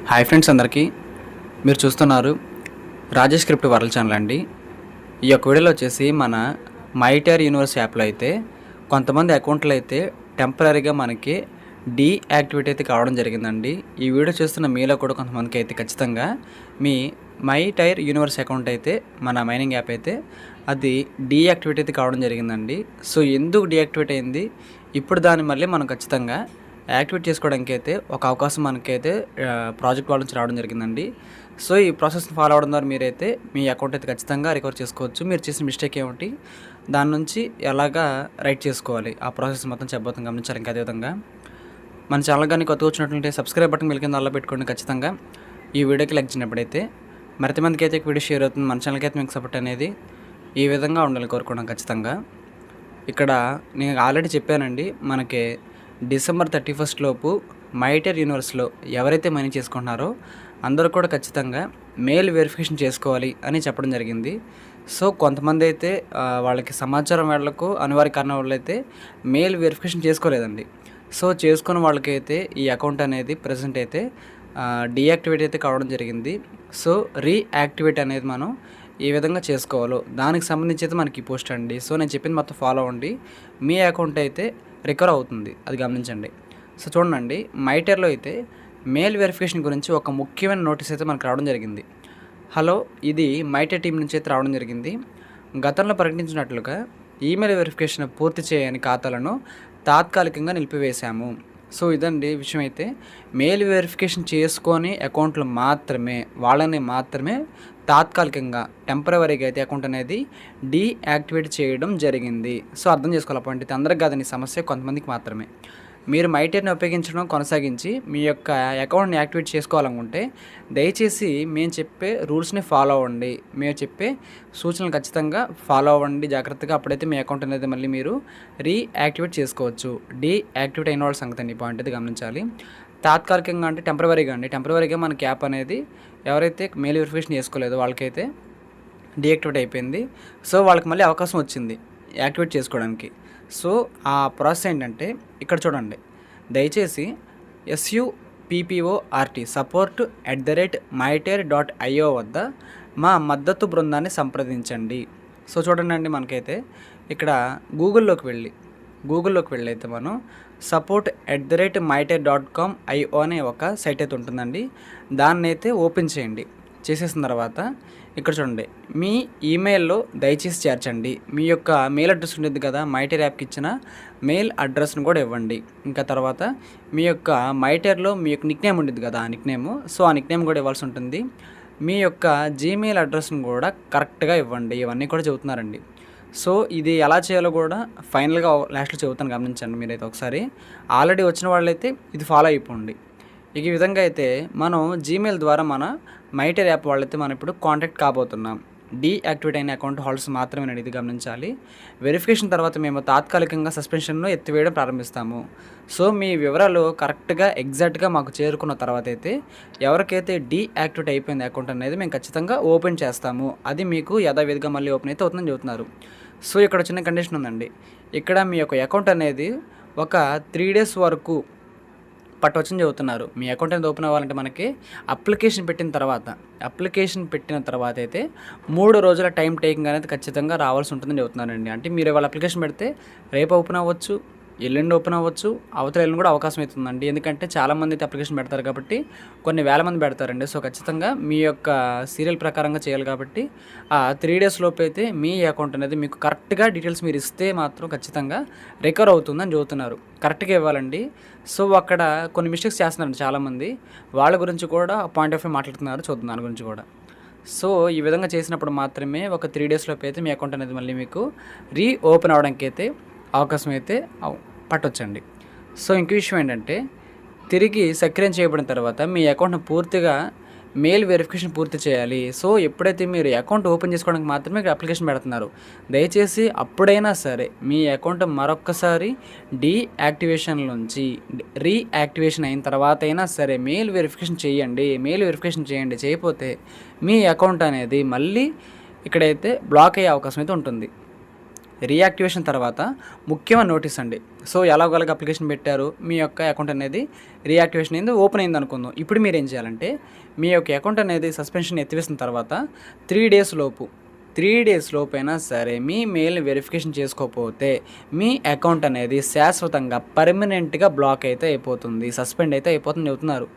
Hi friends, అందరికీ మీరు చూస్తున్నారు రాజేష్ క్రిప్టో వరల్డ్ ఛానల్ అండి. ఈ యొక్క వీడియోలో వచ్చేసి మన మైటర్ యూనివర్స్ యాప్లో అయితే కొంతమంది అకౌంట్లు అయితే టెంపరీగా మనకి డీయాక్టివేట్ అయితే కావడం జరిగిందండి. ఈ వీడియో చూస్తున్న మీలో కూడా కొంతమందికి అయితే ఖచ్చితంగా మీ మైటర్ యూనివర్స్ అకౌంట్ అయితే మన మైనింగ్ యాప్ అయితే అది డీయాక్టివేట్ అయితే కావడం జరిగిందండి. సో ఎందుకు డీయాక్టివేట్ అయింది, ఇప్పుడు దాన్ని మళ్ళీ మనం ఖచ్చితంగా యాక్టివేట్ చేసుకోవడానికి అయితే ఒక అవకాశం మనకైతే ప్రాజెక్ట్ వాళ్ళ నుంచి రావడం జరిగిందండి. సో ఈ ప్రాసెస్ని ఫాలో అవడం ద్వారా మీరైతే మీ అకౌంట్ అయితే ఖచ్చితంగా రికవర్ చేసుకోవచ్చు. మీరు చేసిన మిస్టేక్ ఏమిటి, దాని నుంచి ఎలాగా రైట్ చేసుకోవాలి, ఆ ప్రాసెస్ మొత్తం చెప్పబోతుంది, గమనించాలి. ఇంకా అదేవిధంగా మన ఛానల్ కానీ కొత్తగా వచ్చినట్లయితే సబ్స్క్రైబ్ బటన్ మిల్ కింద అలా పెట్టుకోండి. ఖచ్చితంగా ఈ వీడియోకి లైక్ చేసినప్పుడైతే మరింత మందికి అయితే వీడియో షేర్ అవుతుంది. మన ఛానల్కి అయితే మీకు సపోర్ట్ అనేది ఈ విధంగా ఉండాలి కోరుకున్నాం. ఖచ్చితంగా ఇక్కడ నేను ఆల్రెడీ చెప్పానండి, మనకి డిసెంబర్ 31 లోపు మైటర్ యూనివర్స్లో ఎవరైతే మైనింగ్ చేసుకుంటున్నారో అందరూ కూడా ఖచ్చితంగా మెయిల్ వెరిఫికేషన్ చేసుకోవాలి అని చెప్పడం జరిగింది. సో కొంతమంది అయితే వాళ్ళకి సమాచారం వాళ్ళకు అనివార్య కారణం వల్ల అయితే మెయిల్ వెరిఫికేషన్ చేసుకోలేదండి. సో చేసుకున్న వాళ్ళకైతే ఈ అకౌంట్ అనేది ప్రజెంట్ అయితే డీయాక్టివేట్ అయితే కావడం జరిగింది. సో రీయాక్టివేట్ అనేది మనం ఏ విధంగా చేసుకోవాలో దానికి సంబంధించి అయితే మనకి పోస్ట్ అండి. సో నేను చెప్పింది మొత్తం ఫాలో అవ్వండి, మీ అకౌంట్ అయితే రికవర్ అవుతుంది, అది గమనించండి. సో చూడండి, మైటర్లో అయితే మెయిల్ వెరిఫికేషన్ గురించి ఒక ముఖ్యమైన నోటీస్ అయితే మనకు రావడం జరిగింది. హలో, ఇది మైటర్ టీం నుంచి అయితే రావడం జరిగింది. గతంలో ప్రకటించినట్లుగా ఈమెయిల్ వెరిఫికేషన్ పూర్తి చేయని ఖాతాలను తాత్కాలికంగా నిలిపివేశాము. సో ఇదండి విషయం. అయితే మెయిల్ వెరిఫికేషన్ చేసుకొని అకౌంట్లు మాత్రమే, వాళ్ళని మాత్రమే తాత్కాలికంగా టెంపరవరీగా అయితే అకౌంట్ అనేది డీయాక్టివేట్ చేయడం జరిగింది. సో అర్థం చేసుకోవాలి పాయింట్. అయితే అందరికి కాదని సమస్య, కొంతమందికి మాత్రమే. మీరు మైటర్ని ఉపయోగించడం కొనసాగించి మీ యొక్క అకౌంట్ని యాక్టివేట్ చేసుకోవాలనుకుంటే దయచేసి మేము చెప్పే రూల్స్ని ఫాలో అవ్వండి, మేము చెప్పే సూచనలు ఖచ్చితంగా ఫాలో అవ్వండి జాగ్రత్తగా. అప్పుడైతే మీ అకౌంట్ అనేది మళ్ళీ మీరు రీయాక్టివేట్ చేసుకోవచ్చు. డీయాక్టివేట్ అయిన వాళ్ళ సంగతి అండి, పాయింట్ అయితే గమనించాలి. తాత్కాలికంగా అంటే టెంపరవరీగా అండి. టెంపరవరీగా మనకి యాప్ అనేది ఎవరైతే మెయిల్ వెరిఫికేషన్ చేసుకోలేదో వాళ్ళకైతే డీయాక్టివేట్ అయిపోయింది. సో వాళ్ళకి మళ్ళీ అవకాశం వచ్చింది యాక్టివేట్ చేసుకోవడానికి. సో ఆ ప్రాసెస్ ఏంటంటే ఇక్కడ చూడండి, దయచేసి SUPPORT support@myter.io వద్ద మా మద్దతు బృందాన్ని సంప్రదించండి. సో చూడండి, మనకైతే ఇక్కడ గూగుల్లోకి వెళ్ళి అయితే మనం support@myter.com.io అనే ఒక సైట్ అయితే ఉంటుందండి. దాన్ని అయితే ఓపెన్ చేయండి. చేసేసిన తర్వాత ఇక్కడ చూడండి, మీ ఈమెయిల్లో దయచేసి చేర్చండి. మీ యొక్క మెయిల్ అడ్రస్ ఉండేది కదా, మైటర్ యాప్కి ఇచ్చిన మెయిల్ అడ్రస్ను కూడా ఇవ్వండి. ఇంకా తర్వాత మీ యొక్క మైటర్లో మీ యొక్క నిక్నేమ్ ఉండేది కదా, ఆ నిక్నేమ్, సో ఆ నిక్నేమ్ కూడా ఇవ్వాల్సి ఉంటుంది. మీ యొక్క జీమెయిల్ అడ్రస్ను కూడా కరెక్ట్గా ఇవ్వండి. ఇవన్నీ కూడా చెబుతున్నారండి. సో ఇది ఎలా చేయాలో కూడా ఫైనల్గా లాస్ట్లో చెబుతాను, గమనించండి మీరైతే ఒకసారి. ఆల్రెడీ వచ్చిన వాళ్ళైతే ఇది ఫాలో అయిపోండి. ఈ విధంగా అయితే మనం జీమెయిల్ ద్వారా మన మైటర్ యాప్ వాళ్ళైతే మనం ఇప్పుడు కాంటాక్ట్ కాబోతున్నాం. డీయాక్టివేట్ అయిన అకౌంట్ హోల్డర్స్ మాత్రమే ఇది గమనించాలి. వెరిఫికేషన్ తర్వాత మేము తాత్కాలికంగా సస్పెన్షన్ను ఎత్తివేయడం ప్రారంభిస్తాము. సో మీ వివరాలు కరెక్ట్గా ఎగ్జాక్ట్గా మాకు చేరుకున్న తర్వాత అయితే ఎవరికైతే డీయాక్టివేట్ అయిపోయింది అకౌంట్ అనేది మేము ఖచ్చితంగా ఓపెన్ చేస్తాము. అది మీకు యథావిధిగా మళ్ళీ ఓపెన్ అయితే అవుతుందని చెబుతున్నారు. సో ఇక్కడ చిన్న కండిషన్ ఉందండి. ఇక్కడ మీ యొక్క అకౌంట్ అనేది ఒక 3 days వరకు పట్టవచ్చని చెబుతున్నారు. మీ అకౌంట్ అనేది ఓపెన్ అవ్వాలంటే మనకి అప్లికేషన్ పెట్టిన తర్వాత అయితే 3 రోజుల టైం టేకింగ్ అనేది ఖచ్చితంగా రావాల్సి ఉంటుందని చెబుతున్నారండి. అంటే మీరు వాళ్ళ అప్లికేషన్ పెడితే రేపు ఓపెన్ అవ్వచ్చు, ఎల్లుండి ఓపెన్ అవ్వచ్చు, అవతల ఎల్లుండి కూడా అవకాశం అవుతుందండి. ఎందుకంటే చాలామంది అయితే అప్లికేషన్ పెడతారు కాబట్టి, కొన్ని వేల మంది పెడతారండి. సో ఖచ్చితంగా మీ యొక్క సీరియల్ ప్రకారంగా చేయాలి కాబట్టి ఆ 3 days లోపు అయితే మీ అకౌంట్ అనేది మీకు కరెక్ట్గా డీటెయిల్స్ మీరు ఇస్తే మాత్రం ఖచ్చితంగా రికవర్ అవుతుందని చెబుతున్నారు. కరెక్ట్గా ఇవ్వాలండి. సో అక్కడ కొన్ని మిస్టేక్స్ చేస్తున్నారండి చాలామంది, వాళ్ళ గురించి కూడా పాయింట్ ఆఫ్ వ్యూ మాట్లాడుతున్నారు, చూద్దాం దాని గురించి కూడా. సో ఈ విధంగా చేసినప్పుడు మాత్రమే ఒక 3 days లోపు అయితే మీ అకౌంట్ అనేది మళ్ళీ మీకు ఓపెన్ అవడానికి అయితే అవకాశం అయితే పట్టొచ్చండి. సో ఇంకో విషయం ఏంటంటే, తిరిగి సక్రియం చేయబడిన తర్వాత మీ అకౌంట్ని పూర్తిగా మెయిల్ వెరిఫికేషన్ పూర్తి చేయాలి. సో ఎప్పుడైతే మీరు అకౌంట్ ఓపెన్ చేసుకోవడానికి మాత్రమే అప్లికేషన్ పెడుతున్నారు, దయచేసి అప్పుడైనా సరే మీ అకౌంట్ మరొక్కసారి డీయాక్టివేషన్ నుంచి రీయాక్టివేషన్ అయిన తర్వాత అయినా సరే మెయిల్ వెరిఫికేషన్ చేయండి. చేయకపోతే మీ అకౌంట్ అనేది మళ్ళీ ఇక్కడైతే బ్లాక్ అయ్యే అవకాశం అయితే ఉంటుంది. రీయాక్టివేషన్ తర్వాత ముఖ్యమైన నోటీస్ అండి. సో ఎలాగోలాగా అప్లికేషన్ పెట్టారు, మీ యొక్క అకౌంట్ అనేది రీయాక్టివేషన్ అయింది, ఓపెన్ అయింది అనుకుందాం. ఇప్పుడు మీరు ఏం చేయాలంటే మీ యొక్క అకౌంట్ అనేది సస్పెన్షన్ ఎత్తివేసిన తర్వాత 3 డేస్ లోపైనా సరే మీ మెయిల్ని వెరిఫికేషన్ చేసుకోకపోతే మీ అకౌంట్ అనేది శాశ్వతంగా పర్మనెంట్గా బ్లాక్ అయితే అయిపోతుంది, సస్పెండ్ అయితే అయిపోతుంది చెబుతున్నారు.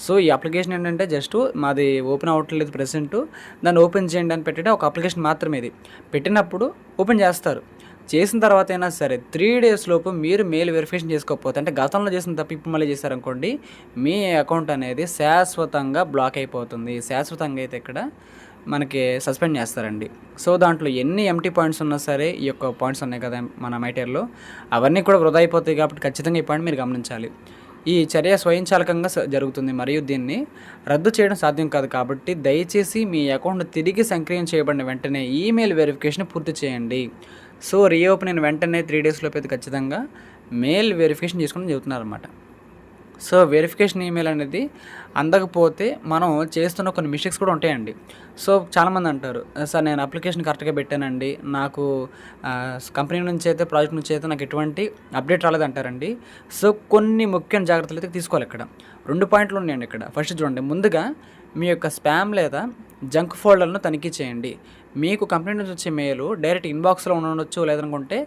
సో ఈ అప్లికేషన్ ఏంటంటే జస్ట్ మాది ఓపెన్ అవ్వట్లేదు ప్రెసెంట్, దాన్ని ఓపెన్ చేయండి అని పెట్టే ఒక అప్లికేషన్ మాత్రమే. ఇది పెట్టినప్పుడు ఓపెన్ చేస్తారు. చేసిన తర్వాత అయినా సరే 3 డేస్ లోపు మీరు మెయిల్ వెరిఫికేషన్ చేసుకోకపోతే, అంటే గతంలో చేసిన తప్పు ఇప్పుడు మళ్ళీ చేశారనుకోండి, మీ అకౌంట్ అనేది శాశ్వతంగా బ్లాక్ అయిపోతుంది. శాశ్వతంగా అయితే ఇక్కడ మనకి సస్పెండ్ చేస్తారండి. సో దాంట్లో ఎన్ని ఎంటీ పాయింట్స్ ఉన్నా సరే, ఈ యొక్క పాయింట్స్ ఉన్నాయి కదా మన మైటర్లో, అవన్నీ కూడా వృధా అయిపోతాయి. కాబట్టి ఖచ్చితంగా ఈ పాయింట్ మీరు గమనించాలి. ఈ చర్య స్వయంచాలకంగా జరుగుతుంది మరియు దీన్ని రద్దు చేయడం సాధ్యం కాదు. కాబట్టి దయచేసి మీ అకౌంట్ తిరిగి సక్రియం చేయబడిన వెంటనే ఈమెయిల్ వెరిఫికేషన్ పూర్తి చేయండి. సో రీఓపెన్ అయిన వెంటనే 3 డేస్ లోపు అయితే ఖచ్చితంగా మెయిల్ వెరిఫికేషన్ చేసుకోవడం చెబుతున్నారన్నమాట. సో వెరిఫికేషన్ ఈమెయిల్ అనేది అందకపోతే మనం చేస్తున్న కొన్ని మిస్టేక్స్ కూడా ఉంటాయండి. సో చాలామంది అంటారు, సార్ నేను అప్లికేషన్ కరెక్ట్గా పెట్టానండి, నాకు కంపెనీ నుంచి అయితే ప్రాజెక్ట్ నుంచి అయితే నాకు ఎటువంటి అప్డేట్ రాలేదంటారండి. సో కొన్ని ముఖ్యమైన జాగ్రత్తలు అయితే తీసుకోవాలి. ఇక్కడ 2 పాయింట్లు ఉన్నాయండి. ఇక్కడ ఫస్ట్ చూడండి, ముందుగా మీ యొక్క స్పామ్ లేదా జంక్ ఫోల్డర్ను తనిఖీ చేయండి. మీకు కంపెనీ నుంచి వచ్చే మెయిల్ డైరెక్ట్ ఇన్బాక్స్లో ఉండొచ్చు, లేదనుకుంటే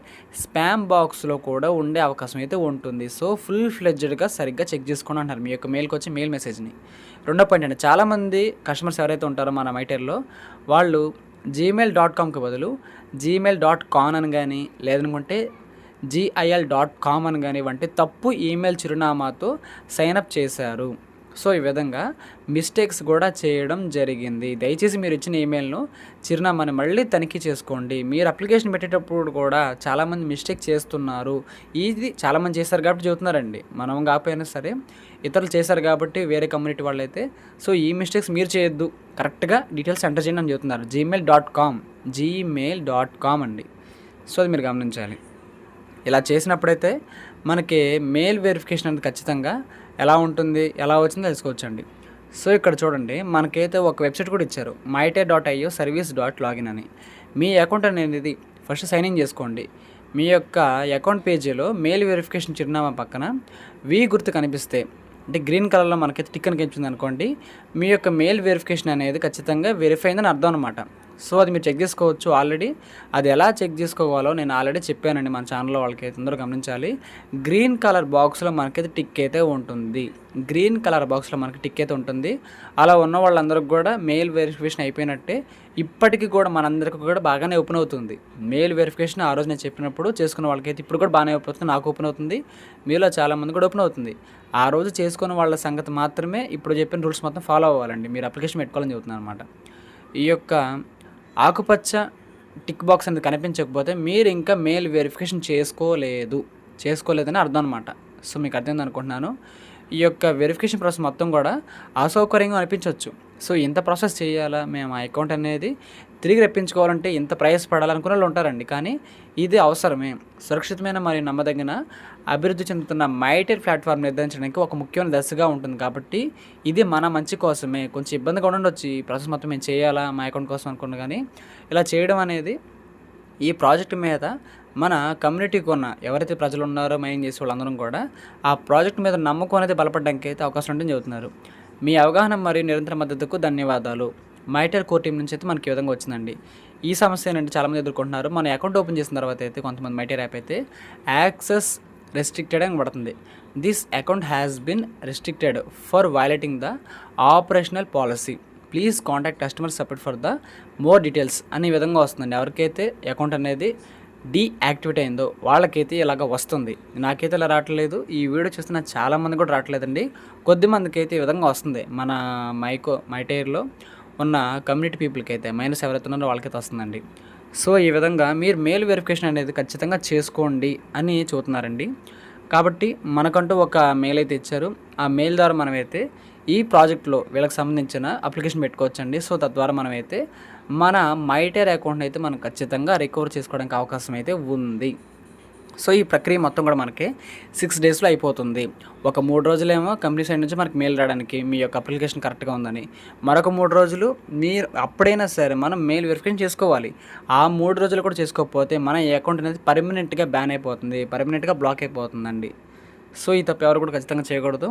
స్పామ్ బాక్స్లో కూడా ఉండే అవకాశం అయితే ఉంటుంది. సో ఫుల్ ఫ్లెడ్జ్డ్గా సరిగ్గా చెక్ చేసుకోండి అంటారు మీ యొక్క మెయిల్కి వచ్చే మెయిల్ మెసేజ్ని. రెండో పాయింట్ అండి, చాలామంది కస్టమర్స్ ఎవరైతే ఉంటారో మన మైటర్లో, వాళ్ళు gmail.comకి బదులు gmail.com అని కానీ, లేదనుకుంటే gil.com అని కానీ వంటి తప్పు ఈమెయిల్ చిరునామాతో సైన్అప్ చేశారు. సో ఈ విధంగా మిస్టేక్స్ కూడా చేయడం జరిగింది. దయచేసి మీరు ఇచ్చిన ఈమెయిల్ను చిరునామాని మళ్ళీ తనిఖీ చేసుకోండి. మీరు అప్లికేషన్ పెట్టేటప్పుడు కూడా చాలామంది మిస్టేక్ చేస్తున్నారు. ఇది చాలామంది చేస్తారు కాబట్టి చెబుతున్నారండి, మనం కాకపోయినా సరే ఇతరులు చేశారు కాబట్టి వేరే కమ్యూనిటీ వాళ్ళైతే. సో ఈ మిస్టేక్స్ మీరు చేయొద్దు, కరెక్ట్గా డీటెయిల్స్ ఎంటర్ చేయండి అని చెబుతున్నారు. gmail.com అండి. సో అది మీరు గమనించాలి. ఇలా చేసినప్పుడైతే మనకి మెయిల్ వెరిఫికేషన్ అనేది ఖచ్చితంగా ఎలా ఉంటుంది, ఎలా వచ్చిందో తెలుసుకోవచ్చండి. సో ఇక్కడ చూడండి, మనకైతే ఒక వెబ్సైట్ కూడా ఇచ్చారు, myter.io service.login అని. మీ అకౌంట్ అనేది ఫస్ట్ సైన్ ఇన్ చేసుకోండి. మీ యొక్క అకౌంట్ పేజీలో మెయిల్ వెరిఫికేషన్ చిరునామా పక్కన వి గుర్తు కనిపిస్తే, అంటే గ్రీన్ కలర్లో మనకైతే టిక్ అని కనిపించింది అనుకోండి, మీ యొక్క మెయిల్ వెరిఫికేషన్ అనేది ఖచ్చితంగా వెరిఫై అయిందని అర్థం అనమాట. సో అది మీరు చెక్ చేసుకోవచ్చు. ఆల్రెడీ అది ఎలా చెక్ చేసుకోవాలో నేను ఆల్రెడీ చెప్పానండి మన ఛానల్లో, వాళ్ళకైతే అందరూ గమనించాలి. గ్రీన్ కలర్ బాక్స్లో మనకైతే టిక్ అయితే ఉంటుంది. గ్రీన్ కలర్ బాక్స్లో మనకి టిక్ అయితే ఉంటుంది. అలా ఉన్న వాళ్ళందరికీ కూడా మెయిల్ వెరిఫికేషన్ అయిపోయినట్టే. ఇప్పటికీ కూడా మనందరికీ కూడా బాగానే ఓపెన్ అవుతుంది మెయిల్ వెరిఫికేషన్. ఆ రోజు నేను చెప్పినప్పుడు చేసుకున్న వాళ్ళకైతే ఇప్పుడు కూడా బాగానే ఓపెన్ అవుతుంది. నాకు ఓపెన్ అవుతుంది, మీలో చాలామంది కూడా ఓపెన్ అవుతుంది. ఆ రోజు చేసుకున్న వాళ్ళ సంగతి మాత్రమే ఇప్పుడు చెప్పిన రూల్స్ మొత్తం ఫాలో అవ్వాలండి. మీరు అప్లికేషన్ పెట్టుకోవాలని చెబుతున్నాను అనమాట. ఈ యొక్క ఆకుపచ్చ టిక్ బాక్స్ అనేది కనిపించకపోతే మీరు ఇంకా మెయిల్ వెరిఫికేషన్ చేసుకోలేదని అర్థం అనమాట. సో మీకు అర్థమైంది అనుకుంటున్నాను. ఈ యొక్క వెరిఫికేషన్ ప్రాసెస్ మొత్తం కూడా అసౌకర్యంగా అనిపించవచ్చు. సో ఇంత ప్రాసెస్ చేయాలా, మేము ఆ అకౌంట్ అనేది తిరిగి రప్పించుకోవాలంటే ఇంత ప్రయాసపడాలనుకునే వాళ్ళు ఉంటారండి. కానీ ఇది అవసరమే. సురక్షితమైన మరియు నమ్మదగిన అభివృద్ధి చెందుతున్న మైటర్ ప్లాట్ఫామ్ నిర్ధారించడానికి ఒక ముఖ్యమైన దశగా ఉంటుంది. కాబట్టి ఇది మన మంచి కోసమే. కొంచెం ఇబ్బందిగా ఉండొచ్చు ఈ ప్రాసెస్ మొత్తం మేము చేయాలా మా అకౌంట్ కోసం అనుకున్నా, కానీ ఇలా చేయడం అనేది ఈ ప్రాజెక్ట్ మీద మన కమ్యూనిటీకి ఉన్న ఎవరైతే ప్రజలు ఉన్నారో మైనింగ్ చేసే వాళ్ళందరం కూడా ఆ ప్రాజెక్ట్ మీద నమ్మకం అనేది బలపడడానికి అయితే అవకాశం ఉంటుందని చెబుతున్నారు. మీ అవగాహన మరియు నిరంతర మద్దతుకు ధన్యవాదాలు. మైటర్ కోర్ టీం నుంచి అయితే మనకి ఈ విధంగా వచ్చిందండి. ఈ సమస్య ఏంటంటే చాలామంది ఎదుర్కొంటున్నారు. మన అకౌంట్ ఓపెన్ చేసిన తర్వాత అయితే కొంతమంది మైటర్ యాప్ అయితే యాక్సెస్ రెస్ట్రిక్టెడ్ అని పడుతుంది. This account has been restricted for violating the operational policy, please contact customer support for the more details అనే విధంగా వస్తుందండి. ఎవరికైతే అకౌంట్ అనేది డీయాక్టివేట్ అయిందో వాళ్ళకైతే ఇలాగ వస్తుంది. నాకైతే ఇలా రావట్లేదు. ఈ వీడియో చూస్తున్న చాలామంది కూడా రావట్లేదండి. కొద్దిమందికి అయితే ఈ విధంగా వస్తుంది. మన మైటైర్లో ఉన్న కమ్యూనిటీ పీపుల్కి అయితే మైనస్ ఎవరైతే ఉన్నారో వాళ్ళకైతే వస్తుందండి. సో ఈ విధంగా మీరు మెయిల్ వెరిఫికేషన్ అనేది ఖచ్చితంగా చేసుకోండి అని చూస్తున్నారండి. కాబట్టి మనకంటూ ఒక మెయిల్ అయితే ఇచ్చారు. ఆ మెయిల్ ద్వారా మనమైతే ఈ ప్రాజెక్ట్లో వీళ్ళకి సంబంధించిన అప్లికేషన్ పెట్టుకోవచ్చండి. సో తద్వారా మనమైతే మన మైటర్ అకౌంట్ అయితే మనం ఖచ్చితంగా రికవర్ చేసుకోవడానికి అవకాశం అయితే ఉంది. సో ఈ ప్రక్రియ మొత్తం కూడా మనకి 6 డేస్లో అయిపోతుంది. ఒక 3 రోజులేమో కంపెనీ సైడ్ నుంచి మనకి మెయిల్ రావడానికి మీ యొక్క అప్లికేషన్ కరెక్ట్గా ఉందని, మరొక 3 రోజులు మీరు అప్పుడైనా సరే మనం మెయిల్ వెరిఫికేషన్ చేసుకోవాలి. ఆ 3 రోజులు కూడా చేసుకోకపోతే మన అకౌంట్ అనేది పర్మనెంట్గా బ్యాన్ అయిపోతుంది, పర్మనెంట్గా బ్లాక్ అయిపోతుందండి. సో ఈ తప్పు ఎవరు కూడా ఖచ్చితంగా చేయకూడదు.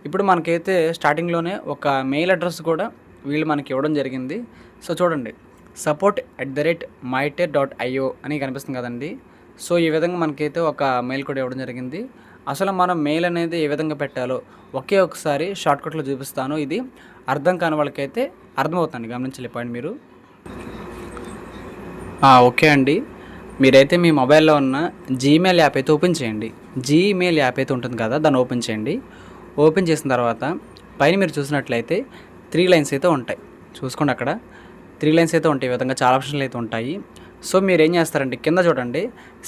ఇప్పుడు మనకైతే స్టార్టింగ్లోనే ఒక మెయిల్ అడ్రస్ కూడా వీళ్ళు మనకి ఇవ్వడం జరిగింది. సో చూడండి, support@myter.io అని కనిపిస్తుంది కదండి. సో ఈ విధంగా మనకైతే ఒక మెయిల్ కూడా ఇవ్వడం జరిగింది. అసలు మనం మెయిల్ అనేది ఏ విధంగా పెట్టాలో ఒకే ఒకసారి షార్ట్కట్లో చూపిస్తాను. ఇది అర్థం కాని వాళ్ళకైతే అర్థమవుతుంది, గమనించాలి పాయింట్ మీరు. ఓకే అండి, మీరైతే మీ మొబైల్లో ఉన్న జీమెయిల్ యాప్ అయితే ఓపెన్ చేయండి. జీమెయిల్ యాప్ అయితే ఉంటుంది కదా, దాన్ని ఓపెన్ చేయండి. ఓపెన్ చేసిన తర్వాత పైన మీరు చూసినట్లయితే 3 లైన్స్ అయితే ఉంటాయి. చూసుకోండి, అక్కడ 3 లైన్స్ అయితే ఉంటాయి. ఈ విధంగా చాలా ఆప్షన్లు అయితే ఉంటాయి. సో మీరు ఏం చేస్తారంటే కింద చూడండి,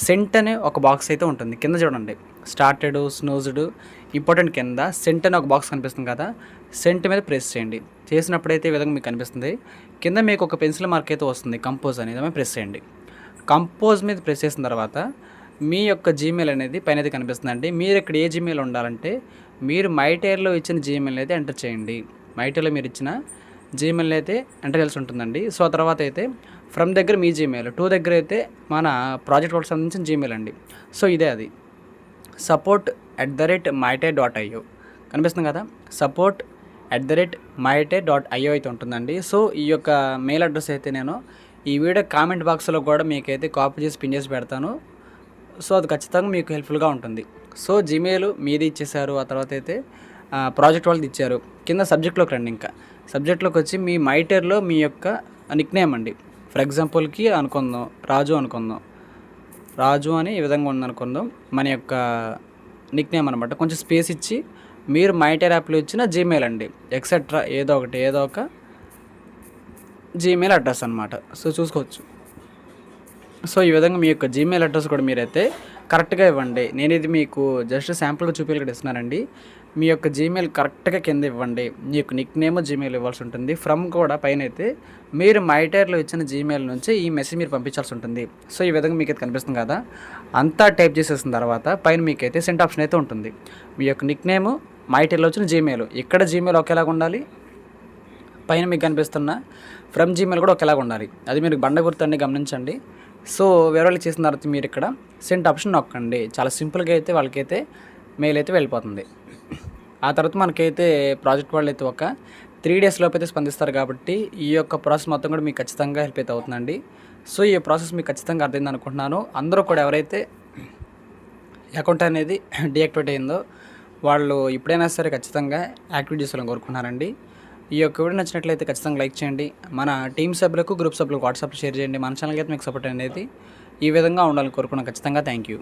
సెంట్ అనే ఒక బాక్స్ అయితే ఉంటుంది. కింద చూడండి, స్టార్టెడ్, స్నూజ్డ్, ఇంపార్టెంట్ కింద సెంట్ అనే ఒక బాక్స్ కనిపిస్తుంది కదా, సెంట్ మీద ప్రెస్ చేయండి. చేసినప్పుడైతే ఈ విధంగా మీకు కనిపిస్తుంది. కింద మీకు ఒక పెన్సిల్ మార్క్ అయితే వస్తుంది, కంపోజ్ అనేది, ప్రెస్ చేయండి. కంపోజ్ మీద ప్రెస్ చేసిన తర్వాత మీ యొక్క జీమెయిల్ అనేది పైన అయితే కనిపిస్తుందండి. మీరు ఇక్కడ ఏ జీమెయిల్ ఉండాలంటే మీరు మైటైర్లో ఇచ్చిన జీమెయిల్ అయితే ఎంటర్ చేయండి. మైటైర్లో మీరు ఇచ్చిన జీమెయిల్ అయితే ఎంటర్ చేయాల్సి ఉంటుందండి. సో ఆ తర్వాత అయితే ఫ్రమ్ దగ్గర మీ జీమెయిల్, టు దగ్గర అయితే మన ప్రాజెక్ట్ వాళ్ళకి సంబంధించిన జీమెయిల్ అండి. సో ఇదే అది support@myter.io కనిపిస్తుంది కదా, support@myter.io అయితే ఉంటుందండి. సో ఈ యొక్క మెయిల్ అడ్రస్ అయితే నేను ఈ వీడియో కామెంట్ బాక్స్లో కూడా మీకైతే కాపీ చేసి పిన్ చేసి పెడతాను. సో అది ఖచ్చితంగా మీకు హెల్ప్ఫుల్గా ఉంటుంది. సో జీమెయిల్ మీది ఇచ్చేసారు, ఆ తర్వాత అయితే ప్రాజెక్ట్ వాళ్ళది ఇచ్చారు. కింద సబ్జెక్ట్లోకి రండి. ఇంకా సబ్జెక్ట్లోకి వచ్చి మీ మైటర్లో మీ యొక్క నిక్నేమ్ అండి. ఫర్ ఎగ్జాంపుల్కి అనుకుందాం, రాజు అనుకుందాం. రాజు అని ఈ విధంగా ఉందనుకుందాం మన యొక్క నిక్నేమ్ అనమాట. కొంచెం స్పేస్ ఇచ్చి మీరు మైటర్ యాప్లో ఇచ్చిన జీమెయిల్ అండి, ఎక్సెట్రా ఏదో ఒక జీమెయిల్ అడ్రస్ అనమాట. సో చూసుకోవచ్చు. సో ఈ విధంగా మీ యొక్క జీమెయిల్ అడ్రస్ కూడా మీరైతే కరెక్ట్గా ఇవ్వండి. నేను ఇది మీకు జస్ట్ శాంపుల్గా చూపించి ఇక్కడ ఇస్తున్నానండి. మీ యొక్క జీమెయిల్ కరెక్ట్గా కింద ఇవ్వండి. మీ యొక్క నిక్ నేమ్ జీమెయిల్ ఇవ్వాల్సి ఉంటుంది. ఫ్రమ్ కూడా పైన అయితే మీరు మైటైర్లో ఇచ్చిన జీమెయిల్ నుంచి ఈ మెసేజ్ మీరు పంపించాల్సి ఉంటుంది. సో ఈ విధంగా మీకు అయితే కనిపిస్తుంది కదా, అంతా టైప్ చేసేసిన తర్వాత పైన మీకైతే సెండ్ ఆప్షన్ అయితే ఉంటుంది. మీ యొక్క నిక్ నేమ్, మైటైర్లో వచ్చిన జీమెయిల్, ఇక్కడ జీమెయిల్ ఒకేలాగా ఉండాలి, పైన మీకు కనిపిస్తున్న ఫ్రమ్ జీమెయిల్ కూడా ఒకేలాగా ఉండాలి. అది మీరు బండ గుర్తండి, గమనించండి. సో వేరే వాళ్ళు చేసిన తర్వాత మీరు ఇక్కడ సెండ్ ఆప్షన్ నొక్కండి. చాలా సింపుల్గా అయితే వాళ్ళకైతే మెయిల్ అయితే వెళ్ళిపోతుంది. ఆ తర్వాత మనకైతే ప్రాజెక్ట్ వాళ్ళు అయితే ఒక 3 డేస్ లోపు అయితే స్పందిస్తారు. కాబట్టి ఈ యొక్క ప్రాసెస్ మొత్తం కూడా మీకు ఖచ్చితంగా హెల్ప్ అయితే అవుతుందండి. సో ఈ ప్రాసెస్ మీకు ఖచ్చితంగా అర్థమైంది అనుకుంటున్నాను. అందరూ కూడా ఎవరైతే అకౌంట్ అనేది డీయాక్టివేట్ అయిందో వాళ్ళు ఇప్పుడైనా సరే ఖచ్చితంగా యాక్టివేట్ చేసుకోవాలని కోరుకుంటున్నారండి. ఈ యొక్క వీడియో నచ్చినట్లయితే ఖచ్చితంగా లైక్ చేయండి. మన టీమ్ సభ్యులకు, గ్రూప్ సభ్యులకు వాట్సాప్లో షేర్ చేయండి. మన ఛానల్కి అయితే మీకు సపోర్ట్ అనేది ఈ విధంగా ఉండాలని కోరుకున్నాను. ఖచ్చితంగా థ్యాంక్ యూ.